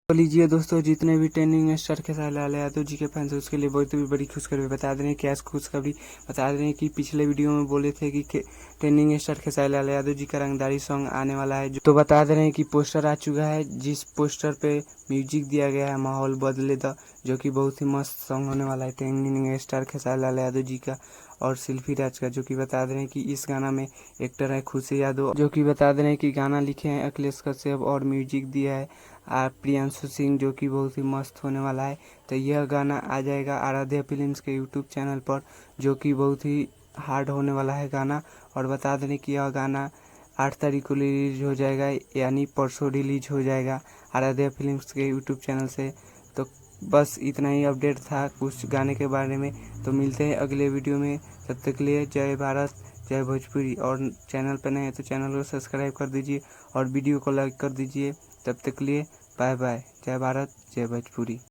तो लीजिए दोस्तों, जितने भी ट्रेंडिंग स्टार खेसारी लाल यादव जी के फैंस हैं उसके लिए बहुत ही बड़ी खुशखबरी बता दे रहे हैं। क्या खुशखबरी बता दे रहे हैं कि पिछले वीडियो में बोले थे कि ट्रेंडिंग स्टार खेसारी लाल यादव जी का रंगदारी सॉन्ग आने वाला है। तो बता दे रहे हैं कि पोस्टर आ चुका है, जिस पोस्टर पे म्यूजिक दिया गया है माहौल बदले द, जो कि बहुत ही मस्त सॉन्ग होने वाला है ट्रेंडिंग स्टार खेसारी लाल यादव जी का और शिल्पी राज का। जो कि बता दे रहे हैं कि इस गाना में एक्टर है खुशी यादव, जो कि बता दे रहे हैं कि गाना लिखे हैं अखिलेश कश्यप और म्यूजिक दिया है प्रियांशु सिंह, जो कि बहुत ही मस्त होने वाला है। तो यह गाना आ जाएगा आराध्या फिल्म्स के यूट्यूब चैनल पर, जो कि बहुत ही हार्ड होने वाला है गाना। और बता दें कि यह गाना 8 तारीख को रिलीज हो जाएगा, यानी परसों रिलीज हो जाएगा आराध्या फिल्म्स के यूट्यूब चैनल से। तो बस इतना ही अपडेट था कुछ गाने के बारे में। तो मिलते हैं अगले वीडियो में, तब तक के लिए जय भारत जय भोजपुरी। और चैनल पर नए हैं तो चैनल को सब्सक्राइब कर दीजिए और वीडियो को लाइक कर दीजिए। तब तक के लिए बाय बाय, जय भारत जय भोजपुरी।